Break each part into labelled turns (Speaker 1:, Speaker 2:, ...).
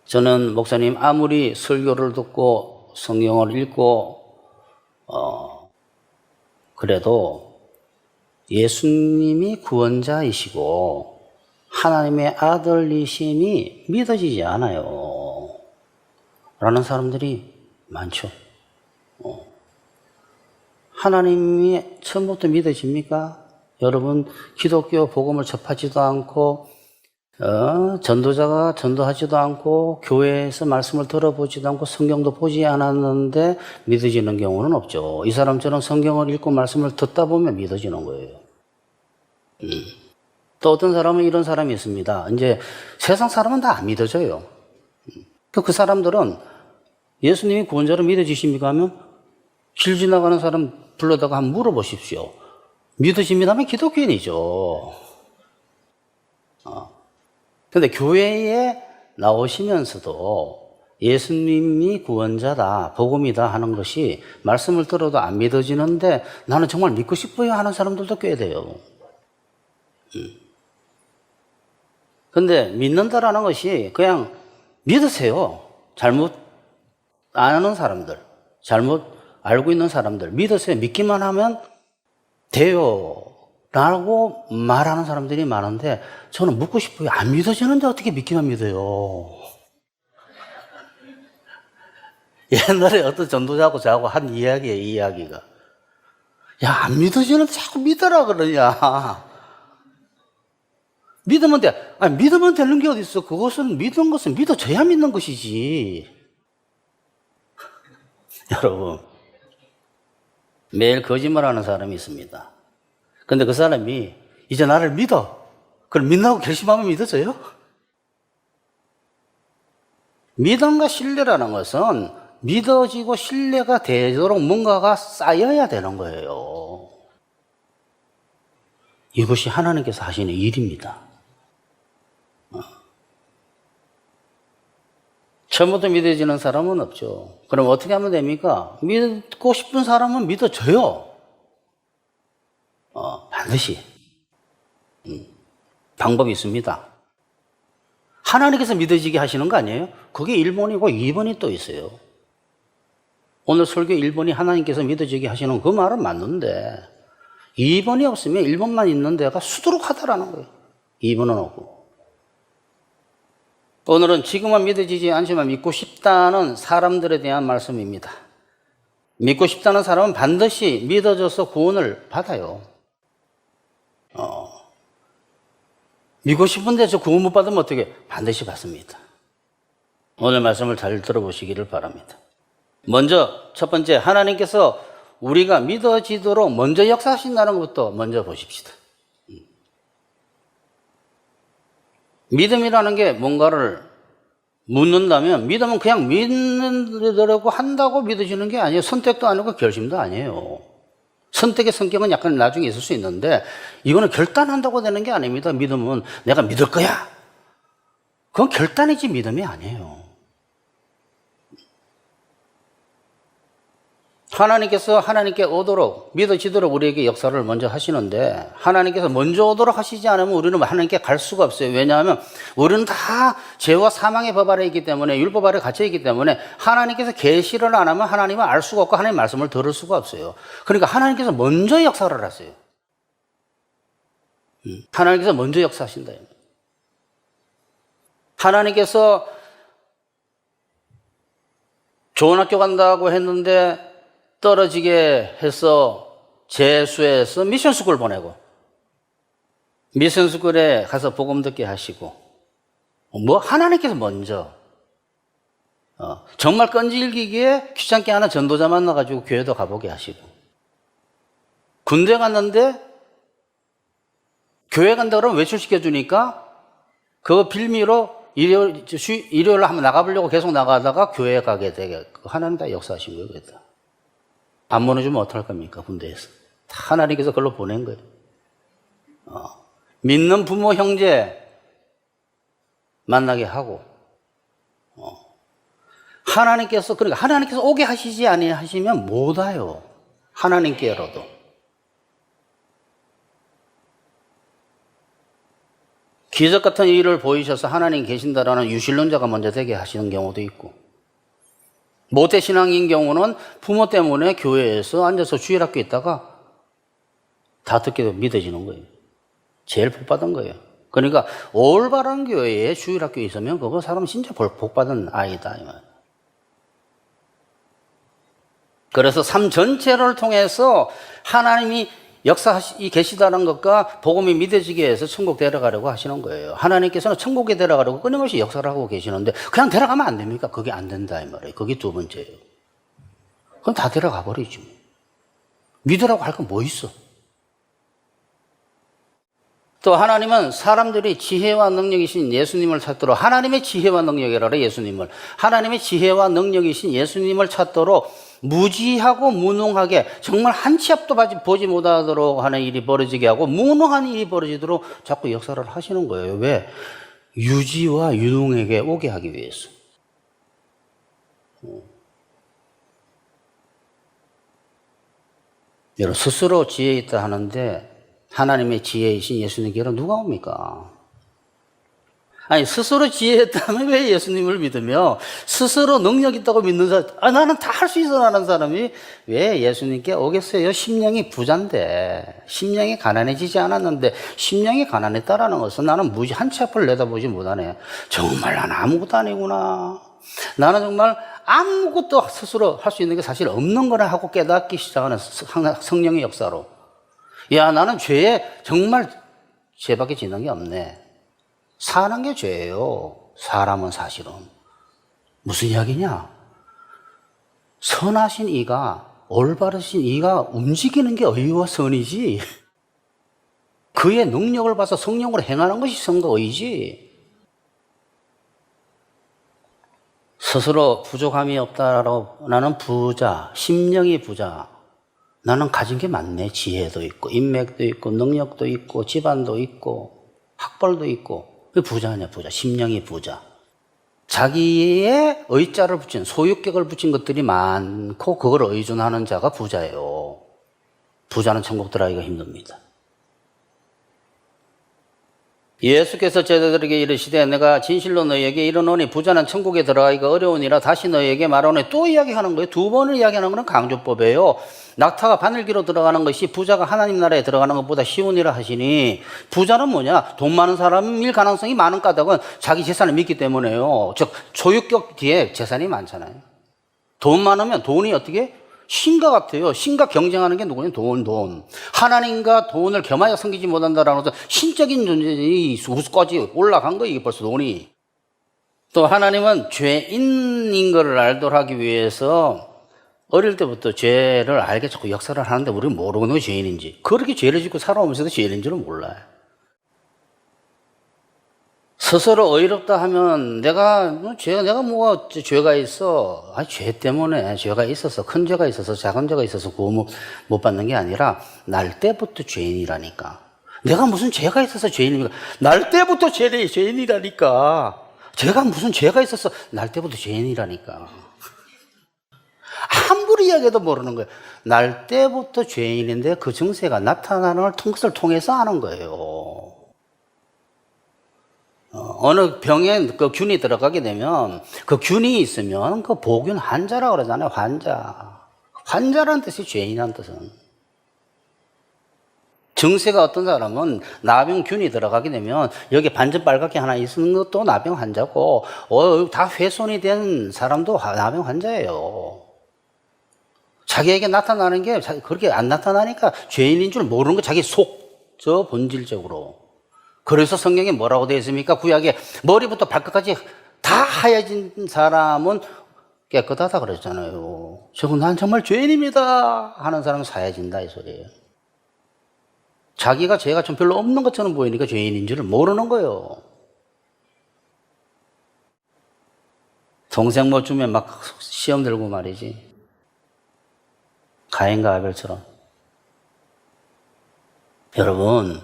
Speaker 1: 저는 목사님 아무리 설교를 듣고 성경을 읽고 그래도 예수님이 구원자이시고 하나님의 아들이심이 믿어지지 않아요 라는 사람들이 많죠. 하나님이 처음부터 믿어집니까? 여러분 기독교 복음을 접하지도 않고 전도자가 전도하지도 않고 교회에서 말씀을 들어보지도 않고 성경도 보지 않았는데 믿어지는 경우는 없죠. 이 사람처럼 성경을 읽고 말씀을 듣다 보면 믿어지는 거예요. 또 어떤 사람은 이런 사람이 있습니다. 이제 세상 사람은 다 안 믿어져요. 그 사람들은 예수님이 구원자로 믿어지십니까 하면 길 지나가는 사람 불러다가 한번 물어보십시오. 믿어집니다 하면 기독교인이죠. 근데 교회에 나오시면서도 예수님이 구원자다, 복음이다 하는 것이 말씀을 들어도 안 믿어지는데 나는 정말 믿고 싶어요 하는 사람들도 꽤 돼요. 근데 믿는다라는 것이 그냥 믿으세요. 잘못 아는 사람들, 잘못 알고 있는 사람들, 믿으세요. 믿기만 하면 돼요. 라고 말하는 사람들이 많은데 저는 묻고 싶어요. 안 믿어지는데 어떻게 믿기만 믿어요? 옛날에 어떤 전도자하고 저하고 한 이야기예요, 이 이야기가. 야, 안 믿어지는데 자꾸 믿으라 그러냐. 믿으면 돼. 아니, 믿으면 되는 게 어디 있어. 그것은 믿은 것은 믿어져야 믿는 것이지. 여러분, 매일 거짓말하는 사람이 있습니다. 근데 그 사람이 이제 나를 믿어. 그럼 믿는다고 결심하면 믿어져요? 믿음과 신뢰라는 것은 믿어지고 신뢰가 되도록 뭔가가 쌓여야 되는 거예요. 이것이 하나님께서 하시는 일입니다. 처음부터 믿어지는 사람은 없죠. 그럼 어떻게 하면 됩니까? 믿고 싶은 사람은 믿어져요. 반드시. 방법이 있습니다. 하나님께서 믿어지게 하시는 거 아니에요? 그게 1번이고 2번이 또 있어요. 오늘 설교 1번이 하나님께서 믿어지게 하시는 그 말은 맞는데 2번이 없으면 1번만 있는 데가 수두룩하다라는 거예요. 2번은 없고. 오늘은 지금은 믿어지지 않지만 믿고 싶다는 사람들에 대한 말씀입니다. 믿고 싶다는 사람은 반드시 믿어져서 구원을 받아요. 믿고 싶은데 저 구원 못 받으면 어떻게? 반드시 받습니다. 오늘 말씀을 잘 들어보시기를 바랍니다. 먼저 첫 번째, 하나님께서 우리가 믿어지도록 먼저 역사하신다는 것부터 먼저 보십시다. 믿음이라는 게 뭔가를 묻는다면 믿음은 그냥 믿으려고 한다고 믿어지는 게 아니에요. 선택도 아니고 결심도 아니에요. 선택의 성격은 약간 나중에 있을 수 있는데 이거는 결단한다고 되는 게 아닙니다. 믿음은 내가 믿을 거야. 그건 결단이지 믿음이 아니에요. 하나님께서 하나님께 오도록 믿어지도록 우리에게 역사를 먼저 하시는데 하나님께서 먼저 오도록 하시지 않으면 우리는 하나님께 갈 수가 없어요. 왜냐하면 우리는 다 죄와 사망의 법 아래 있기 때문에 율법 아래 갇혀 있기 때문에 하나님께서 계시를 안 하면 하나님을 알 수가 없고 하나님의 말씀을 들을 수가 없어요. 그러니까 하나님께서 먼저 역사를 하세요. 하나님께서 먼저 역사하신다. 하나님께서 좋은 학교 간다고 했는데 떨어지게 해서 재수해서 미션스쿨 보내고 미션스쿨에 가서 복음 듣게 하시고 하나님께서 먼저 정말 끈질기게 귀찮게 하는 전도자 만나가지고 교회도 가보게 하시고 군대 갔는데 교회 간다 그러면 외출시켜주니까 그거 빌미로 일요일 한번 나가보려고 계속 나가다가 교회에 가게 되게 하나님 다 역사하신 거예요. 그랬다. 안 보내주면 어떡할 겁니까? 군대에서. 하나님께서 그걸로 보낸 거예요. 믿는 부모, 형제 만나게 하고, 그러니까 하나님께서 오게 하시지 아니하시면 못 와요. 하나님께로도. 기적 같은 일을 보이셔서 하나님 계신다라는 유신론자가 먼저 되게 하시는 경우도 있고, 모태신앙인 경우는 부모 때문에 교회에서 앉아서 주일학교 있다가 다 듣게 믿어지는 거예요. 제일 복받은 거예요. 그러니까 올바른 교회에 주일학교 있으면 그거 사람 진짜 복받은 아이다. 그래서 삶 전체를 통해서 하나님이 역사하시 계시다는 것과 복음이 믿어지게 해서 천국 데려가려고 하시는 거예요. 하나님께서는 천국에 데려가려고 끊임없이 역사를 하고 계시는데 그냥 데려가면 안 됩니까? 그게 안 된다 이 말이에요. 그게 두 번째예요. 그럼 다 데려가 버리지. 믿으라고 할 건 뭐 있어? 또 하나님은 사람들이 지혜와 능력이신 예수님을 찾도록, 하나님의 지혜와 능력이라 그래, 예수님을. 하나님의 지혜와 능력이신 예수님을 찾도록 무지하고 무능하게, 정말 한 치 앞도 보지 못하도록 하는 일이 벌어지게 하고 무능한 일이 벌어지도록 자꾸 역사를 하시는 거예요. 왜? 유지와 유능에게 오게 하기 위해서. 여러분, 스스로 지혜 있다 하는데 하나님의 지혜이신 예수님께로 누가 옵니까? 아니, 스스로 지혜했다면 왜 예수님을 믿으며 스스로 능력 있다고 믿는 사람, 나는 다 할 수 있어 라는 사람이 왜 예수님께 오겠어요? 심령이 부자인데, 심령이 가난해지지 않았는데, 심령이 가난했다라는 것은 나는 무지 한 치 앞을 내다보지 못하네. 정말 나는 아무것도 아니구나. 나는 정말 아무것도 스스로 할 수 있는 게 사실 없는 거라 하고 깨닫기 시작하는 성령의 역사로. 야, 나는 정말 죄밖에 짓는 게 없네. 사는 게 죄예요. 사람은 사실은. 무슨 이야기냐? 선하신 이가, 올바르신 이가 움직이는 게 의와 선이지. 그의 능력을 봐서 성령으로 행하는 것이 선과 의지. 스스로 부족함이 없다라고, 나는 부자, 심령이 부자. 나는 가진 게 많네. 지혜도 있고, 인맥도 있고, 능력도 있고, 집안도 있고, 학벌도 있고. 부자냐, 부자. 심령이 부자. 자기의 의자를 붙인, 소유격을 붙인 것들이 많고, 그걸 의존하는 자가 부자예요. 부자는 천국 들어가기가 힘듭니다. 예수께서 제자들에게 이르시되 내가 진실로 너희에게 이르노니 부자는 천국에 들어가기가 어려우니라 다시 너희에게 말하노니, 또 이야기하는 거예요. 두 번을 이야기하는 것은 강조법이에요. 낙타가 바늘기로 들어가는 것이 부자가 하나님 나라에 들어가는 것보다 쉬우니라 하시니, 부자는 뭐냐? 돈 많은 사람일 가능성이 많은 까닭은 자기 재산을 믿기 때문에요. 즉 소유격 뒤에 재산이 많잖아요. 돈 많으면 돈이 어떻게? 신과 같아요. 신과 경쟁하는 게 누구냐? 돈. 하나님과 돈을 겸하여 섬기지 못한다라는 것은 신적인 존재이 우스까지 올라간 거예요. 이게 벌써 돈이. 또 하나님은 죄인인 것을 알도록 하기 위해서 어릴 때부터 죄를 알게 자꾸 역사를 하는데 우리는 모르는 게 죄인인지. 그렇게 죄를 짓고 살아오면서도 죄인인 줄은 몰라요. 스스로 의롭다 하면 내가 뭐가 죄가 있어. 죄 때문에 죄가 있어서, 큰 죄가 있어서, 작은 죄가 있어서 구원 못 받는 게 아니라 날 때부터 죄인이라니까. 내가 무슨 죄가 있어서 죄인입니까? 날 때부터 죄인이라니까. 제가 무슨 죄가 있어서 날 때부터 죄인이라니까. 함부로 이야기해도 모르는 거예요. 날 때부터 죄인인데 그 증세가 나타나는 것을 통해서 아는 거예요. 어느 병에 그 균이 들어가게 되면 그 균이 있으면 그 보균 환자라고 그러잖아요. 환자라는 뜻이 죄인이라는 뜻은. 증세가 어떤 사람은 나병균이 들어가게 되면 여기 반점 빨갛게 하나 있는 것도 나병 환자고, 다 훼손이 된 사람도 나병 환자예요. 자기에게 나타나는 게 그렇게 안 나타나니까 죄인인 줄 모르는 거, 자기 저 본질적으로. 그래서 성경에 뭐라고 되어 있습니까? 구약에 머리부터 발끝까지 다 하얘진 사람은 깨끗하다 그랬잖아요. 난 정말 죄인입니다 하는 사람은 사해진다 이 소리예요. 자기가 죄가 좀 별로 없는 것처럼 보이니까 죄인인 줄을 모르는 거예요. 동생 못 주면 막 시험 들고 말이지. 가인과 아벨처럼. 여러분,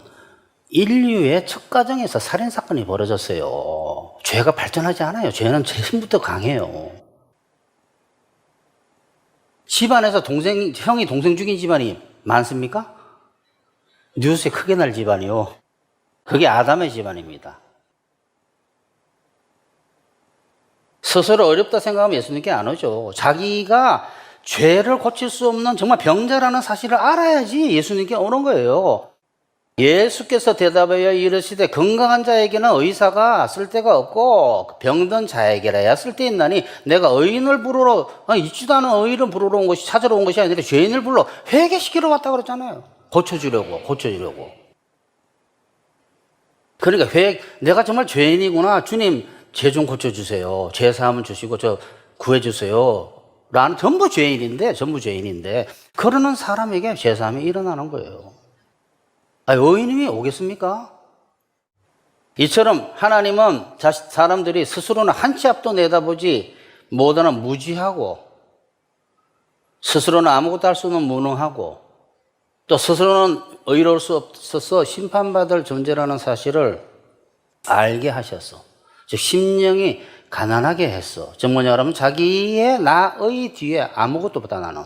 Speaker 1: 인류의 첫 가정에서 살인사건이 벌어졌어요. 죄가 발전하지 않아요. 죄는 처음부터 강해요. 집안에서 형이 동생 죽인 집안이 많습니까? 뉴스에 크게 날 집안이요. 그게 아담의 집안입니다. 스스로 어렵다 생각하면 예수님께 안 오죠. 자기가 죄를 고칠 수 없는 정말 병자라는 사실을 알아야지 예수님께 오는 거예요. 예수께서 대답하여 이르시되 건강한 자에게는 의사가 쓸데가 없고 병든 자에게라야 쓸데있나니 내가 의인을 부르러 있지도 않은 의인을 부르러 온 것이 찾으러 온 것이 아니라 죄인을 불러 회개시키러 왔다고 그랬잖아요. 고쳐주려고. 그러니까 내가 정말 죄인이구나. 주님 죄 좀 고쳐주세요. 죄 사함을 주시고 저 구해주세요. 라는 전부 죄인인데 그러는 사람에게 죄 사함이 일어나는 거예요. 의인이 오겠습니까? 이처럼 하나님은 사람들이 스스로는 한 치 앞도 내다보지 못하는 무지하고 스스로는 아무것도 할 수 없는 무능하고 또 스스로는 의로울 수 없어서 심판받을 존재라는 사실을 알게 하셔서 즉 심령이 가난하게 했어. 즉 뭐냐면 자기의 나의 뒤에 아무것도 없다 나는.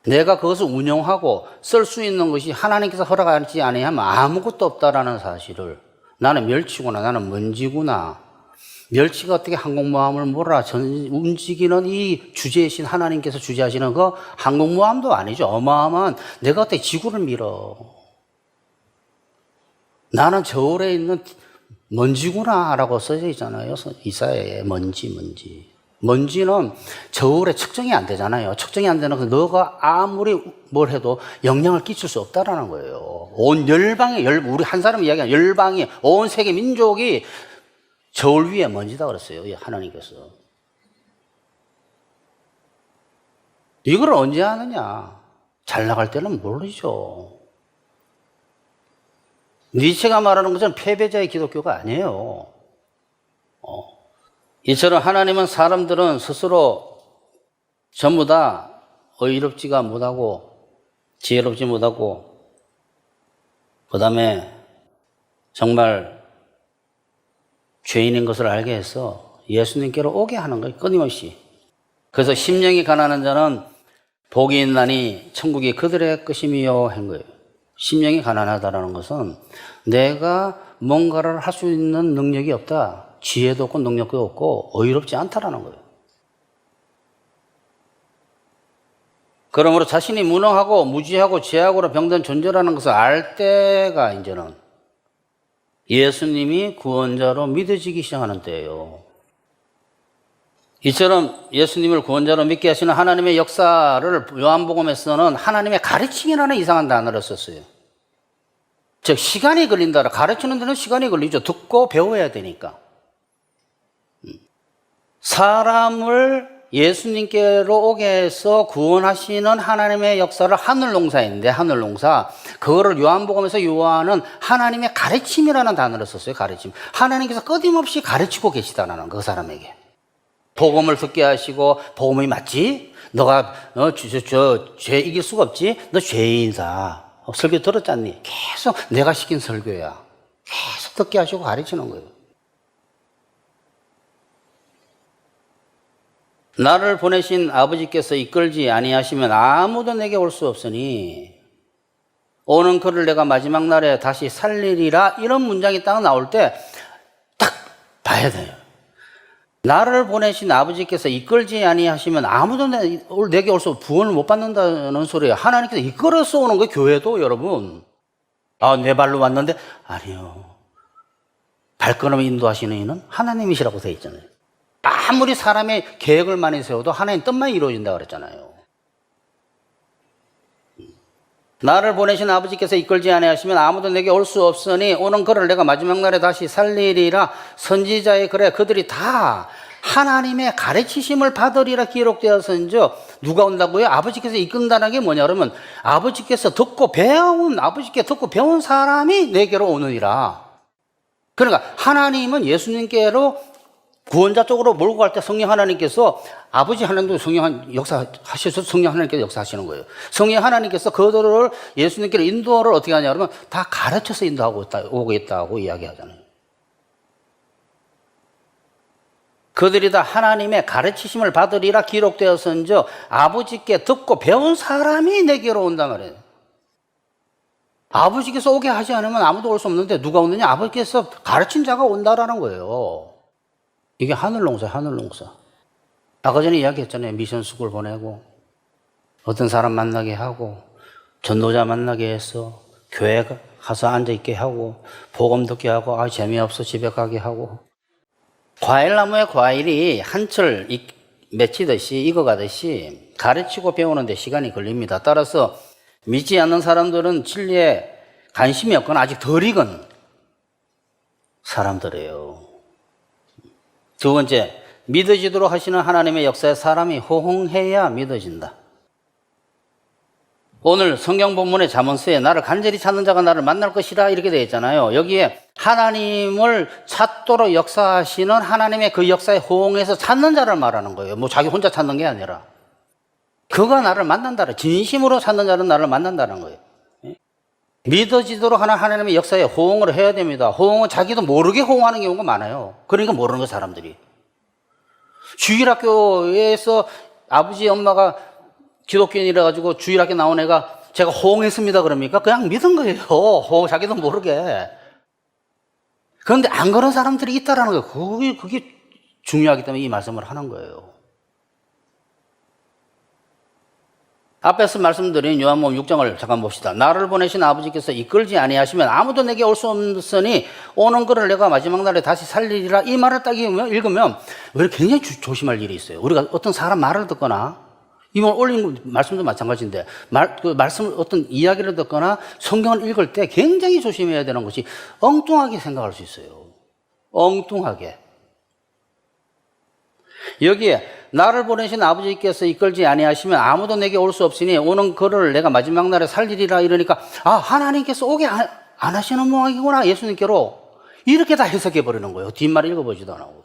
Speaker 1: 내가 그것을 운영하고 쓸 수 있는 것이 하나님께서 허락하지 아니하면 아무것도 없다라는 사실을 나는 멸치구나, 나는 먼지구나. 멸치가 어떻게 항공모함을 몰아 움직이는 이 주제이신 하나님께서 주재하시는 그 항공모함도 아니죠. 어마어마한 내가 어떻게 지구를 밀어. 나는 저울에 있는 먼지구나 라고 써져 있잖아요. 이사야에 먼지. 먼지는 저울에 측정이 안 되잖아요. 측정이 안 되는 거 너가 아무리 뭘 해도 영향을 끼칠 수 없다라는 거예요. 온 열방에 우리 한 사람이 이야기하는 열방이 온 세계 민족이 저울 위에 먼지다 그랬어요. 하나님께서. 이걸 언제 하느냐? 잘 나갈 때는 모르죠. 니체가 말하는 것은 패배자의 기독교가 아니에요. 이처럼 하나님은 사람들은 스스로 전부 다 의롭지가 못하고 지혜롭지 못하고 그 다음에 정말 죄인인 것을 알게 해서 예수님께로 오게 하는 거예요. 끊임없이. 그래서 심령이 가난한 자는 복이 있나니 천국이 그들의 것임이요 한 거예요. 심령이 가난하다는 것은 내가 뭔가를 할 수 있는 능력이 없다. 지혜도 없고 능력도 없고 의롭지 않다라는 거예요. 그러므로 자신이 무능하고 무지하고 죄악으로 병든 존재라는 것을 알 때가 이제는 예수님이 구원자로 믿어지기 시작하는 때예요. 이처럼 예수님을 구원자로 믿게 하시는 하나님의 역사를 요한복음에서는 하나님의 가르침이라는 이상한 단어를 썼어요. 즉 시간이 걸린다. 가르치는 데는 시간이 걸리죠. 듣고 배워야 되니까. 사람을 예수님께로 오게 해서 구원하시는 하나님의 역사를 하늘농사인데 하늘농사 그거를 요한복음에서 요한은 하나님의 가르침이라는 단어를 썼어요. 가르침. 하나님께서 끊임없이 가르치고 계시다는 그 사람에게. 복음을 듣게 하시고 복음이 맞지? 너가 죄 이길 수가 없지? 너 죄인이다. 설교 들었잖니? 계속 내가 시킨 설교야. 계속 듣게 하시고 가르치는 거예요. 나를 보내신 아버지께서 이끌지 아니하시면 아무도 내게 올 수 없으니 오는 그를 내가 마지막 날에 다시 살리리라 이런 문장이 딱 나올 때 딱 봐야 돼요. 나를 보내신 아버지께서 이끌지 아니하시면 아무도 내게 올 수 없고 구원을 못 받는다는 소리예요. 하나님께서 이끌어서 오는 거예요. 교회도 여러분. 내 발로 왔는데 아니요. 발걸음 인도하시는 이는 하나님이시라고 되어 있잖아요. 아무리 사람의 계획을 많이 세워도 하나님 뜻만 이루어진다고 그랬잖아요. 나를 보내신 아버지께서 이끌지 아니하시면 아무도 내게 올 수 없으니 오는 그를 내가 마지막 날에 다시 살리리라. 선지자의 글에 그들이 다 하나님의 가르치심을 받으리라 기록되었은즉 누가 온다고요? 아버지께서 이끈다는 게 뭐냐 그러면 아버지께서 듣고 배운 사람이 내게로 오느니라. 그러니까 하나님은 예수님께로 구원자 쪽으로 몰고 갈 때 성령 하나님께서 아버지 하나님도 성령 역사하셔서 성령 하나님께서 역사하시는 거예요. 성령 하나님께서 그들을 예수님께로 인도를 어떻게 하냐 그러면 다 가르쳐서 인도하고 오겠다고 이야기하잖아요. 그들이 다 하나님의 가르치심을 받으리라 기록되었은즉 아버지께 듣고 배운 사람이 내게로 온단 말이에요. 아버지께서 오게 하지 않으면 아무도 올 수 없는데 누가 오느냐? 아버지께서 가르친 자가 온다라는 거예요. 이게 하늘농사예요, 하늘농사. 아까 전에 이야기했잖아요. 미션 스쿨 보내고 어떤 사람 만나게 하고 전도자 만나게 해서 교회 가서 앉아있게 하고 복음 듣게 하고 재미없어 집에 가게 하고 과일나무에 과일이 한철 맺히듯이 익어가듯이 가르치고 배우는 데 시간이 걸립니다. 따라서 믿지 않는 사람들은 진리에 관심이 없거나 아직 덜 익은 사람들이에요. 두 번째, 믿어지도록 하시는 하나님의 역사에 사람이 호응해야 믿어진다. 오늘 성경 본문의 잠언서에 나를 간절히 찾는 자가 나를 만날 것이라 이렇게 되어 있잖아요. 여기에 하나님을 찾도록 역사하시는 하나님의 그 역사에 호응해서 찾는 자를 말하는 거예요. 뭐 자기 혼자 찾는 게 아니라 그가 나를 만난다라. 진심으로 찾는 자는 나를 만난다는 거예요. 믿어지도록 하는 하나님의 역사에 호응을 해야 됩니다. 호응은 자기도 모르게 호응하는 경우가 많아요. 그러니까 모르는 거 사람들이. 주일학교에서 아버지 엄마가 기독교인이라 가지고 주일학교 나온 애가 제가 호응했습니다 그럽니까? 그냥 믿은 거예요. 자기도 모르게. 그런데 안 그런 사람들이 있다라는 거예요. 그게 중요하기 때문에 이 말씀을 하는 거예요. 앞에서 말씀드린 요한복음 6장을 잠깐 봅시다. 나를 보내신 아버지께서 이끌지 아니하시면 아무도 내게 올 수 없으니 오는 그를 내가 마지막 날에 다시 살리리라. 이 말을 딱 읽으면 왜 굉장히 조심할 일이 있어요. 우리가 어떤 사람 말을 듣거나 이번 올린 말씀도 마찬가지인데 말씀을 어떤 이야기를 듣거나 성경을 읽을 때 굉장히 조심해야 되는 것이 엉뚱하게 생각할 수 있어요. 엉뚱하게. 여기에 나를 보내신 아버지께서 이끌지 아니하시면 아무도 내게 올 수 없으니 오는 그를 내가 마지막 날에 살리리라 이러니까 하나님께서 오게 안 하시는 모양이구나. 예수님께로 이렇게 다 해석해 버리는 거예요. 뒷말 읽어보지도 않고.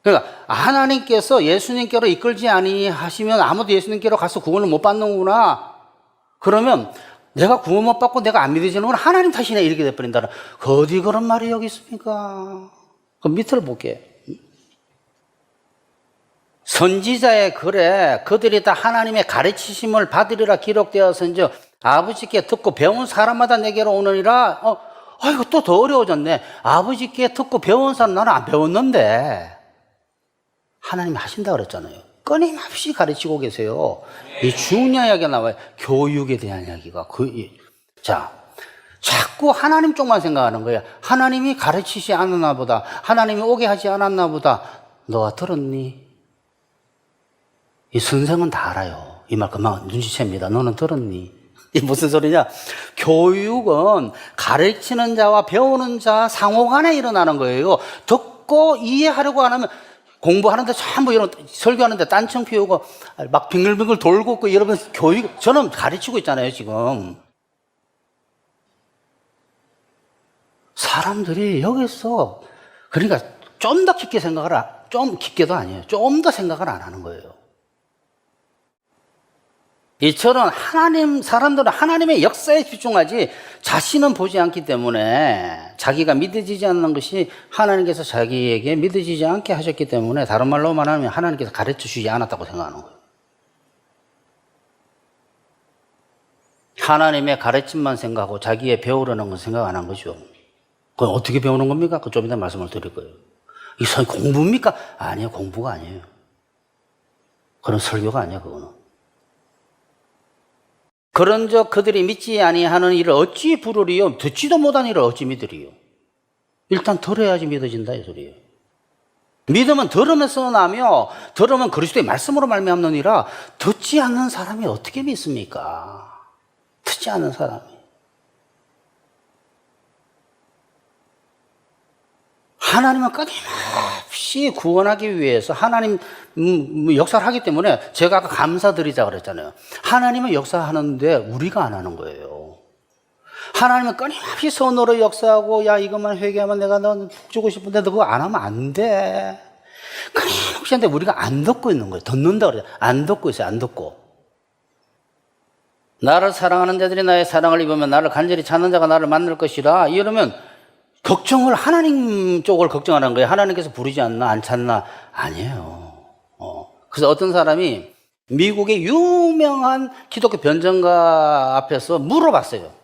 Speaker 1: 그러니까 하나님께서 예수님께로 이끌지 아니하시면 아무도 예수님께로 가서 구원을 못 받는구나. 그러면 내가 구원 못 받고 내가 안 믿어지는 건 하나님 탓이네 이렇게 돼버린다. 어디 그런 말이 여기 있습니까? 그 밑을 볼게. 선지자의 글에 그들이 다 하나님의 가르치심을 받으리라 기록되었은즉 아버지께 듣고 배운 사람마다 내게로 오느니라. 이거 또 더 어려워졌네. 아버지께 듣고 배운 사람 나는 안 배웠는데 하나님이 하신다 그랬잖아요. 끊임없이 가르치고 계세요. 이 중요한 이야기가 나와요. 교육에 대한 이야기가. 자꾸 하나님 쪽만 생각하는 거예요. 하나님이 가르치지 않았나 보다. 하나님이 오게 하지 않았나 보다. 너가 들었니? 이 선생은 다 알아요. 이 말 금방 눈치챕니다. 너는 들었니? 이 무슨 소리냐? 교육은 가르치는 자와 배우는 자 상호 간에 일어나는 거예요. 듣고 이해하려고 안 하면 공부하는데 전부 이런 설교하는데 딴청 피우고 막 빙글빙글 돌고 있고 여러분 저는 가르치고 있잖아요, 지금. 사람들이 여기서 그러니까 좀 더 깊게 생각을 좀 깊게도 아니에요. 좀 더 생각을 안 하는 거예요. 이처럼 사람들은 하나님의 역사에 집중하지 자신은 보지 않기 때문에 자기가 믿어지지 않는 것이 하나님께서 자기에게 믿어지지 않게 하셨기 때문에 다른 말로 말하면 하나님께서 가르쳐 주지 않았다고 생각하는 거예요. 하나님의 가르침만 생각하고 자기의 배우려는 건 생각 안 한 거죠. 그건 어떻게 배우는 겁니까? 좀 이따 말씀을 드릴 거예요. 이 공부입니까? 아니에요. 공부가 아니에요. 그런 설교가 아니야, 그거는. 그런즉 그들이 믿지 아니하는 일을 어찌 부르리요? 듣지도 못한 일을 어찌 믿으리요? 일단 들어야지 믿어진다 이 소리예요. 믿음은 들으면서 나며 들으면 그리스도의 말씀으로 말미암느니라. 듣지 않는 사람이 어떻게 믿습니까? 듣지 않는 사람이. 하나님은 끊임없이 구원하기 위해서 하나님 역사를 하기 때문에 제가 아까 감사드리자 그랬잖아요. 하나님은 역사하는데 우리가 안 하는 거예요. 하나님은 끊임없이 선으로 역사하고 야 이것만 회개하면 내가 너 주고 싶은데 너 그거 안 하면 안 돼. 끊임없이 하는데 우리가 안 듣고 있는 거예요. 듣는다 그래요. 안 듣고 있어요. 안 듣고. 나를 사랑하는 자들이 나의 사랑을 입으면 나를 간절히 찾는 자가 나를 만날 것이라. 이러면 걱정을 하나님 쪽을 걱정하는 거예요. 하나님께서 부르지 않나 안 찾나 아니에요. 그래서 어떤 사람이 미국의 유명한 기독교 변증가 앞에서 물어봤어요.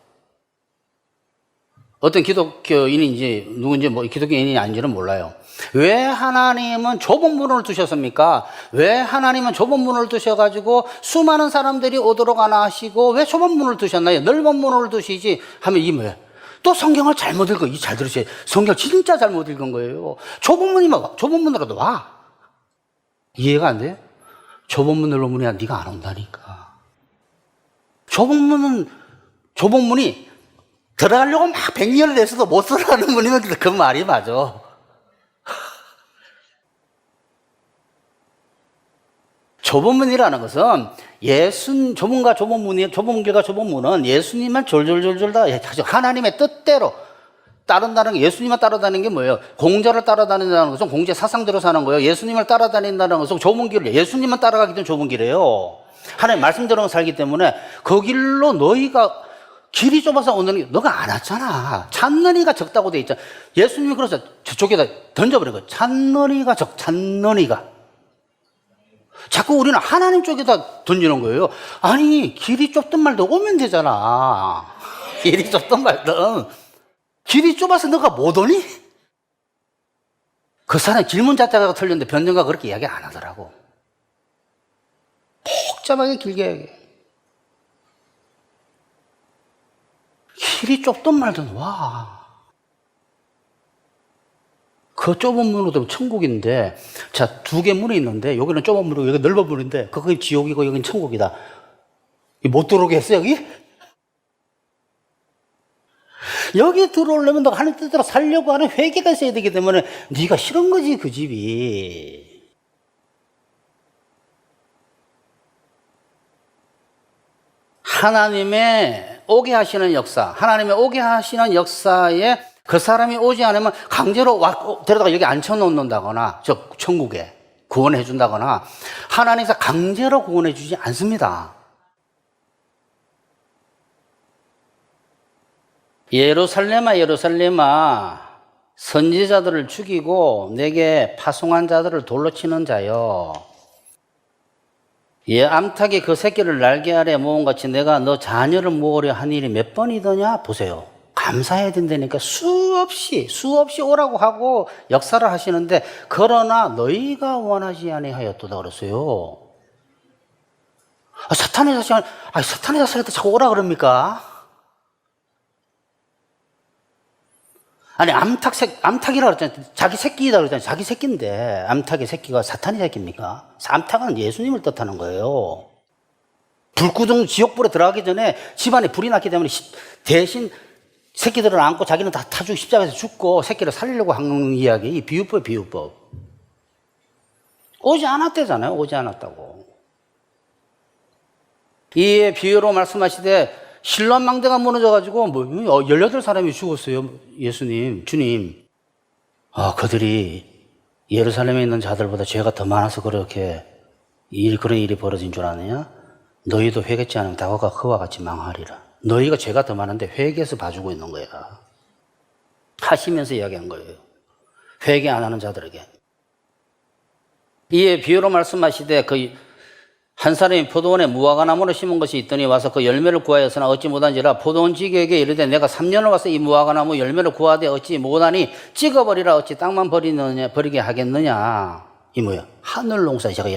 Speaker 1: 어떤 기독교인인지 누군지 뭐 기독교인이 아닌지는 몰라요. 왜 하나님은 좁은 문을 두셨습니까? 왜 하나님은 좁은 문을 두셔가지고 수많은 사람들이 오도록 안 하시고 왜 좁은 문을 두셨나요? 넓은 문을 두시지 하면 이 뭐예요? 또 성경을 잘못 읽어. 이 잘 들으세요. 성경 진짜 잘못 읽은 거예요. 좁은 문이면 좁은 문으로도 와. 이해가 안 돼요? 좁은 문 넓은 문이야 네가 안 온다니까. 좁은 문이 들어가려고 막 백년을 내서도 못 들어가는 문이면 그 말이 맞아. 좁은 문이라는 것은 좁은 길과 좁은 문은 예수님만 졸졸졸졸 다 하나님의 뜻대로 따른다는 게, 예수님만 따라다니는 게 뭐예요? 공자를 따라다닌다는 것은 공자 사상대로 사는 거예요. 예수님을 따라다닌다는 것은 좁은 길을, 예수님만 따라가기 때문에 좁은 길이에요. 하나님 말씀대로 살기 때문에 그 길로 너희가 길이 좁아서 오는 게 너가 안 왔잖아. 찾는 이가 적다고 돼 있잖아. 예수님이 그래서 저쪽에다 던져버린 거예요. 찾는 이가 찾는 이가. 자꾸 우리는 하나님 쪽에다 던지는 거예요. 아니, 길이 좁든 말든 오면 되잖아. 길이 좁든 말든. 길이 좁아서 너가 못 오니? 그 사람이 질문 자체가 틀렸는데 변증가 그렇게 이야기 안 하더라고. 복잡하게 길게 얘기해. 길이 좁든 말든 와. 그 좁은 문으로 들면 천국인데, 자, 두 개 문이 있는데, 여기는 좁은 문이고, 여기 넓은 문인데, 그게 지옥이고, 여기는 천국이다. 못 들어오게 했어, 여기? 여기 들어오려면 너가 하나님 뜻대로 살려고 하는 회개가 있어야 되기 때문에, 네가 싫은 거지, 그 집이. 하나님의 오게 하시는 역사, 하나님의 오게 하시는 역사에 그 사람이 오지 않으면 강제로 데려다가 여기 앉혀놓는다거나, 저 천국에 구원해 준다거나, 하나님께서 강제로 구원해 주지 않습니다. 예루살렘아 예루살렘아 선지자들을 죽이고 내게 파송한 자들을 돌로 치는 자여, 암탉이 그 새끼를 날개 아래 모음같이 내가 너 자녀를 모으려 한 일이 몇 번이더냐. 보세요. 감사해야 된다니까 수없이 오라고 하고 역사를 하시는데, 그러나 너희가 원하지 아니하였도다 그랬어요. 사탄의 자식한테 자꾸 오라 그럽니까? 아니, 암탉이라고 그랬잖아요. 자기 새끼이다 그랬잖아요. 자기 새끼인데, 암탉의 새끼가 사탄의 새끼입니까? 암탉은 예수님을 뜻하는 거예요. 불구덩 지옥불에 들어가기 전에 집안에 불이 났기 때문에 대신 새끼들을 안고 자기는 다 타주고 십자가에서 죽고 새끼를 살리려고 하는 이야기. 이 비유법, 비유법. 오지 않았대잖아요. 오지 않았다고. 이 비유로 말씀하시되, 신란 망대가 무너져가지고, 18사람이 죽었어요. 예수님, 주님. 그들이 예루살렘에 있는 자들보다 죄가 더 많아서 그렇게 그런 일이 벌어진 줄 아느냐? 너희도 회개치 않으면 다가가 그와 같이 망하리라. 너희가 죄가 더 많은데 회개해서 봐주고 있는 거야. 하시면서 이야기한 거예요. 회개 안 하는 자들에게. 이에 비유로 말씀하시되, 한 사람이 포도원에 무화과나무를 심은 것이 있더니 와서 그 열매를 구하였으나 얻지 못한지라 포도원 지기에게 이르되 내가 3년을 와서 이 무화과나무 열매를 구하되 얻지 못하니 찍어버리라. 어찌 땅만 버리게 하겠느냐. 이 뭐야? 하늘 농사에 제가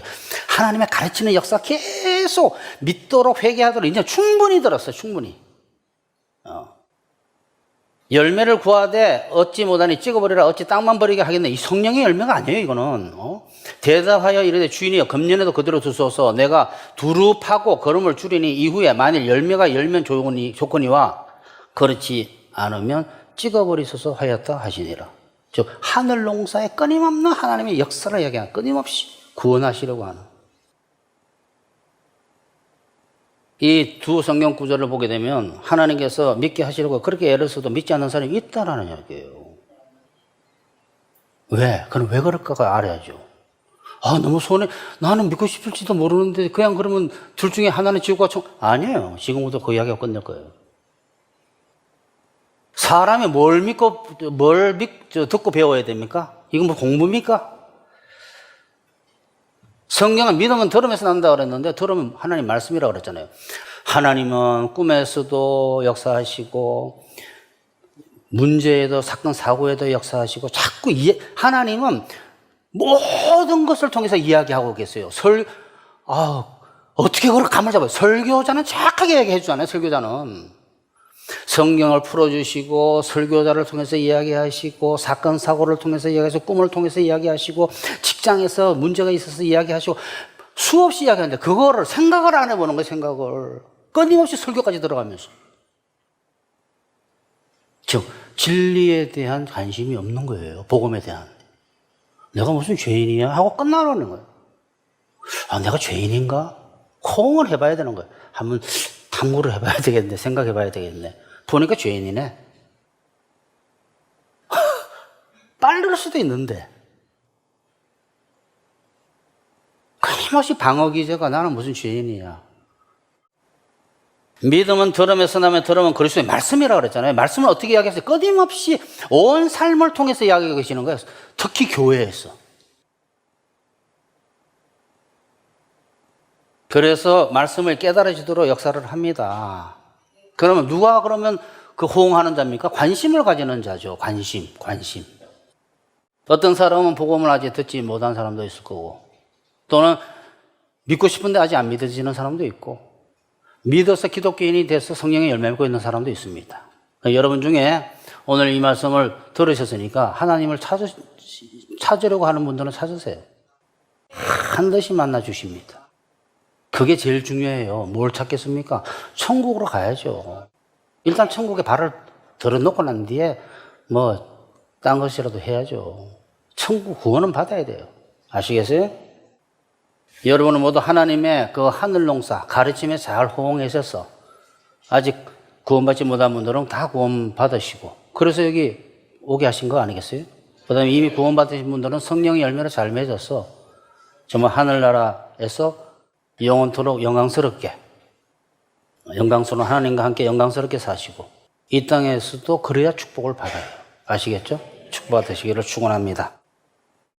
Speaker 1: 하나님의 가르치는 역사 계속 믿도록 회개하도록 이제 충분히 들었어요. 충분히. 열매를 구하되 얻지 못하니 찍어버리라. 어찌 땅만 버리게 하겠느냐. 이 성령의 열매가 아니에요, 이거는. 대답하여 이르되 주인이여 금년에도 그대로 두소서. 내가 두루 파고 거름을 줄이니 이후에 만일 열매가 열면 좋거니와 그렇지 않으면 찍어버리소서 하였다 하시니라. 즉 하늘 농사에 끊임없는 하나님의 역사를 이야기하는, 끊임없이 구원하시려고 하는 이 두 성경 구절을 보게 되면 하나님께서 믿게 하시려고 그렇게 애를 써도 믿지 않는 사람이 있다라는 이야기예요. 왜? 그럼 왜 그럴까가 알아야죠. 너무 나는 믿고 싶을지도 모르는데 그냥 그러면 둘 중에 하나는 지옥과 아니에요. 지금부터 그 이야기가 끝낼 거예요. 사람이 뭘 듣고 배워야 됩니까? 이건 뭐 공부입니까? 성경은 믿음은 들음에서 난다 그랬는데 들음은 하나님 말씀이라고 그랬잖아요. 하나님은 꿈에서도 역사하시고 문제에도 사건 사고에도 역사하시고 자꾸 하나님은 모든 것을 통해서 이야기하고 계세요. 어떻게 그걸 감을 잡아요? 설교자는 정확하게 얘기해 주잖아요. 설교자는 성경을 풀어주시고 설교자를 통해서 이야기하시고 사건 사고를 통해서 이야기하시고 꿈을 통해서 이야기하시고 직장에서 문제가 있어서 이야기하시고 수없이 이야기하는데 그거를 생각을 안 해보는 거예요. 생각을 끊임없이 설교까지 들어가면서 즉 진리에 대한 관심이 없는 거예요. 복음에 대한. 내가 무슨 죄인이냐 하고 끝나라는 거예요. 내가 죄인인가? 콩을 해봐야 되는 거예요. 한번 탐구를 해봐야 되겠네. 생각해봐야 되겠네. 보니까 죄인이네. 빨릴 수도 있는데. 끊임없이 방어 기제가 나는 무슨 죄인이야. 믿음은 들음에서 나면 들음은 그리스도의 말씀이라고 그랬잖아요. 말씀을 어떻게 이야기했어요? 끊임없이 온 삶을 통해서 이야기하고 계시는 거예요. 특히 교회에서. 그래서 말씀을 깨달아지도록 역사를 합니다. 그러면 누가 그러면 그 호응하는 자입니까? 관심을 가지는 자죠. 관심. 어떤 사람은 복음을 아직 듣지 못한 사람도 있을 거고 또는 믿고 싶은데 아직 안 믿어지는 사람도 있고 믿어서 기독교인이 돼서 성령의 열매 맺고 있는 사람도 있습니다. 여러분 중에 오늘 이 말씀을 들으셨으니까 하나님을 찾으려고 하는 분들은 찾으세요. 반드시 만나 주십니다. 그게 제일 중요해요. 뭘 찾겠습니까? 천국으로 가야죠. 일단 천국에 발을 들어놓고 난 뒤에 딴 것이라도 해야죠. 천국 구원은 받아야 돼요. 아시겠어요? 여러분은 모두 하나님의 그 하늘 농사 가르침에 잘 호응하셔서 아직 구원받지 못한 분들은 다 구원 받으시고 그래서 여기 오게 하신 거 아니겠어요? 그 다음에 이미 구원 받으신 분들은 성령의 열매로 잘 맺어서 정말 하늘나라에서 영원토록 영광스러운 하나님과 함께 영광스럽게 사시고 이 땅에서도 그래야 축복을 받아요. 아시겠죠? 축복받으시기를 축원합니다.